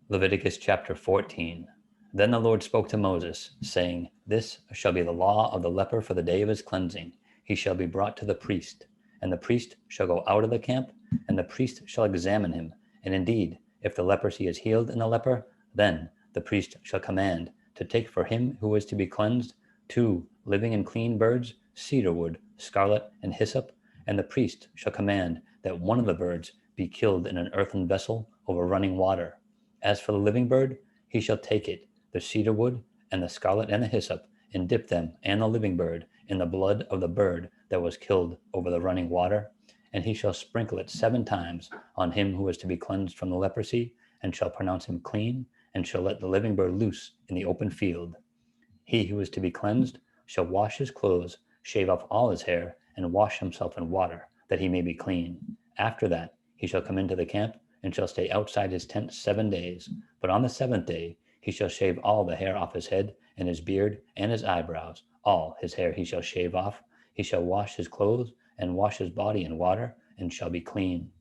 Leviticus chapter 14. Then the Lord spoke to Moses, saying, This shall be the law of the leper for the day of his cleansing. He shall be brought to the priest, and the priest shall go out of the camp, and the priest shall examine him. And indeed, if the leprosy is healed in the leper, then the priest shall command to take for him who is to be cleansed 2 living and clean birds, cedar wood, scarlet, and hyssop, and the priest shall command that one of the birds be killed in an earthen vessel over running water. As for the living bird, he shall take it, the cedar wood, and the scarlet, and the hyssop, and dip them and the living bird in the blood of the bird that was killed over the running water. And he shall sprinkle it 7 times on him who is to be cleansed from the leprosy, and shall pronounce him clean, and shall let the living bird loose in the open field. He who is to be cleansed shall wash his clothes, shave off all his hair, and wash himself in water, that he may be clean. After that he shall come into the camp, and shall stay outside his tent 7 days. But on the 7th day he shall shave all the hair off his head, and his beard, and his eyebrows. All his hair he shall shave off. He shall wash his clothes, and wash his body in water, and shall be clean.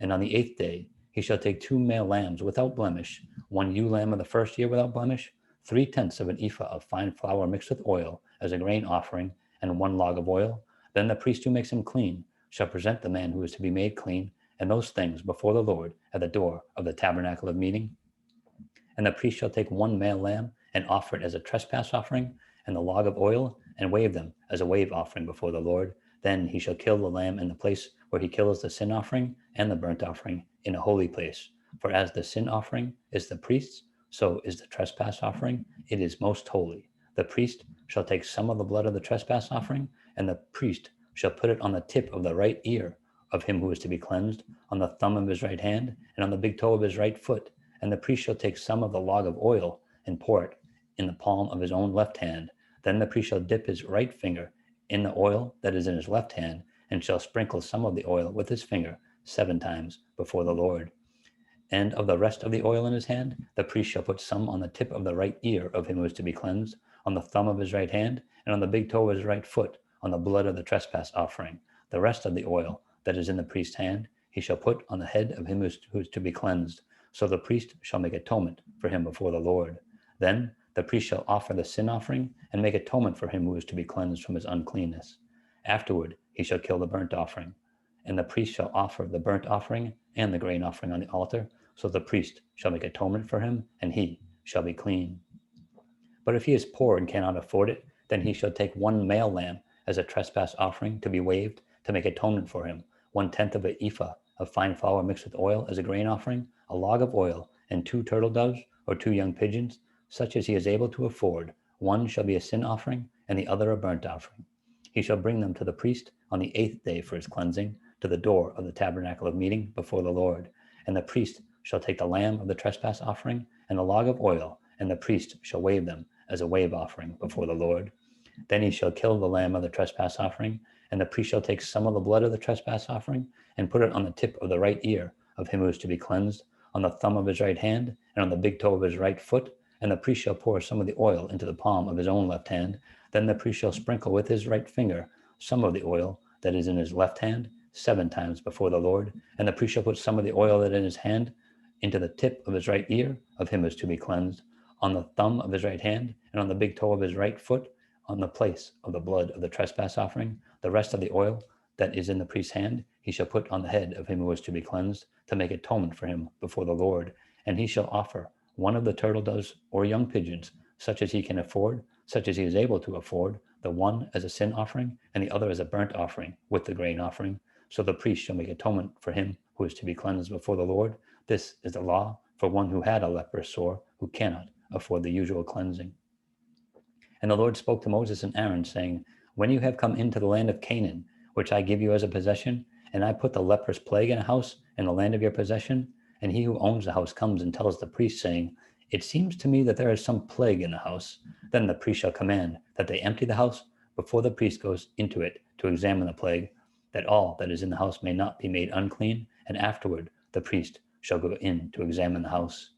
And on the 8th day he shall take 2 male lambs without blemish, 1 ewe lamb of the first year without blemish, 3/10 of an ephah of fine flour mixed with oil as a grain offering, and 1 log of oil. Then the priest who makes him clean shall present the man who is to be made clean and those things before the Lord at the door of the tabernacle of meeting. And the priest shall take 1 male lamb and offer it as a trespass offering, and the log of oil, and wave them as a wave offering before the Lord. Then he shall kill the lamb in the place where he kills the sin offering and the burnt offering in a holy place. For as the sin offering is the priest's, so is the trespass offering. It is most holy. The priest shall take some of the blood of the trespass offering, and the priest shall put it on the tip of the right ear of him who is to be cleansed, on the thumb of his right hand, and on the big toe of his right foot. And the priest shall take some of the log of oil and pour it in the palm of his own left hand. Then the priest shall dip his right finger in the oil that is in his left hand, and shall sprinkle some of the oil with his finger 7 times before the Lord. And of the rest of the oil in his hand, the priest shall put some on the tip of the right ear of him who is to be cleansed, on the thumb of his right hand, and on the big toe of his right foot, on the blood of the trespass offering. The rest of the oil that is in the priest's hand he shall put on the head of him who is to be cleansed. So the priest shall make atonement for him before the Lord. Then the priest shall offer the sin offering and make atonement for him who is to be cleansed from his uncleanness. Afterward he shall kill the burnt offering. And the priest shall offer the burnt offering and the grain offering on the altar. So the priest shall make atonement for him, and he shall be clean. But if he is poor and cannot afford it, then he shall take 1 male lamb as a trespass offering to be waved to make atonement for him, 1/10 of an ephah of fine flour mixed with oil as a grain offering, a log of oil, and 2 turtle doves or 2 young pigeons, such as he is able to afford. One shall be a sin offering, and the other a burnt offering. He shall bring them to the priest on the 8th day for his cleansing, to the door of the tabernacle of meeting before the Lord. And the priest shall take the lamb of the trespass offering and the log of oil, and the priest shall wave them as a wave offering before the Lord. Then he shall kill the lamb of the trespass offering, and the priest shall take some of the blood of the trespass offering and put it on the tip of the right ear of him who is to be cleansed, on the thumb of his right hand, and on the big toe of his right foot. And the priest shall pour some of the oil into the palm of his own left hand. Then the priest shall sprinkle with his right finger some of the oil that is in his left hand 7 times before the Lord. And the priest shall put some of the oil that is in his hand into the tip of his right ear of him who is to be cleansed, on the thumb of his right hand, and on the big toe of his right foot, on the place of the blood of the trespass offering. The rest of the oil that is in the priest's hand he shall put on the head of him who is to be cleansed, to make atonement for him before the Lord. And he shall offer 1 of the turtle doves or young pigeons, such as he can afford, such as he is able to afford, the one as a sin offering, and the other as a burnt offering with the grain offering. So the priest shall make atonement for him who is to be cleansed before the Lord. This is the law for one who had a leprous sore, who cannot afford the usual cleansing. And the Lord spoke to Moses and Aaron, saying, When you have come into the land of Canaan, which I give you as a possession, and I put the leprous plague in a house in the land of your possession, and he who owns the house comes and tells the priest, saying, It seems to me that there is some plague in the house. Then the priest shall command that they empty the house before the priest goes into it to examine the plague, that all that is in the house may not be made unclean, and afterward the priest shall go in to examine the house.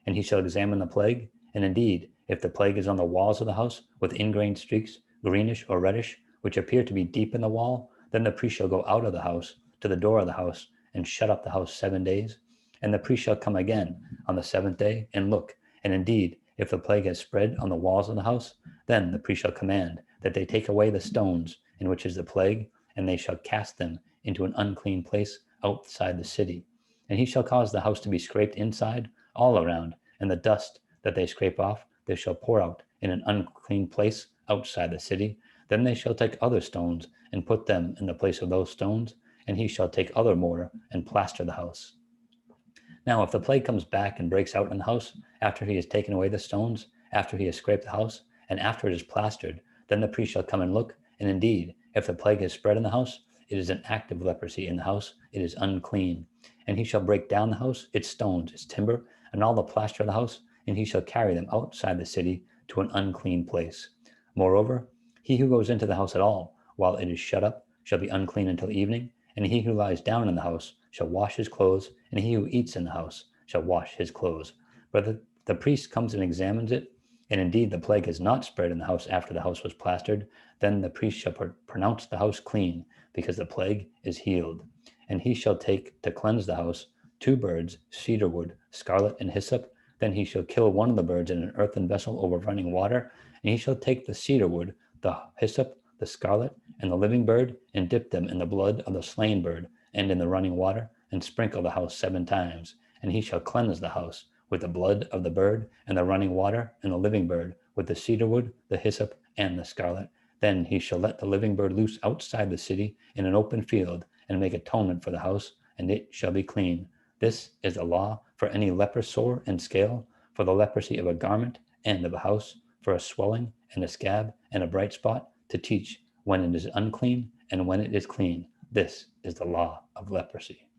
And he shall examine the plague, and indeed, if the plague is on the walls of the house with ingrained streaks, greenish or reddish, which appear to be deep in the wall, then the priest shall go out of the house to the door of the house and shut up the house 7 days. And the priest shall come again on the seventh day, and look, and indeed, if the plague has spread on the walls of the house, then the priest shall command that they take away the stones in which is the plague, and they shall cast them into an unclean place outside the city. And he shall cause the house to be scraped inside all around, and the dust that they scrape off they shall pour out in an unclean place outside the city. Then they shall take other stones and put them in the place of those stones, and he shall take other mortar and plaster the house. Now, if the plague comes back and breaks out in the house after he has taken away the stones, after he has scraped the house, and after it is plastered, then the priest shall come and look. And indeed, if the plague has spread in the house, it is an active leprosy in the house, it is unclean. And he shall break down the house, its stones, its timber, and all the plaster of the house, and he shall carry them outside the city to an unclean place. Moreover, he who goes into the house at all, while it is shut up, shall be unclean until evening, and he who lies down in the house shall wash his clothes, and he who eats in the house shall wash his clothes. But the priest comes and examines it, and indeed the plague has not spread in the house after the house was plastered, then the priest shall pronounce the house clean, because the plague is healed. And he shall take to cleanse the house 2 birds, cedar wood, scarlet, and hyssop. Then he shall kill one of the birds in an earthen vessel over running water, and he shall take the cedar wood, the hyssop, the scarlet, and the living bird, and dip them in the blood of the slain bird, and in the running water, and sprinkle the house 7 times. And he shall cleanse the house with the blood of the bird, and the running water, and the living bird, with the cedar wood, the hyssop, and the scarlet. Then he shall let the living bird loose outside the city in an open field, and make atonement for the house, and it shall be clean. This is the law for any leper sore and scale, for the leprosy of a garment and of a house, for a swelling and a scab and a bright spot, to teach when it is unclean and when it is clean. This is the law of leprosy.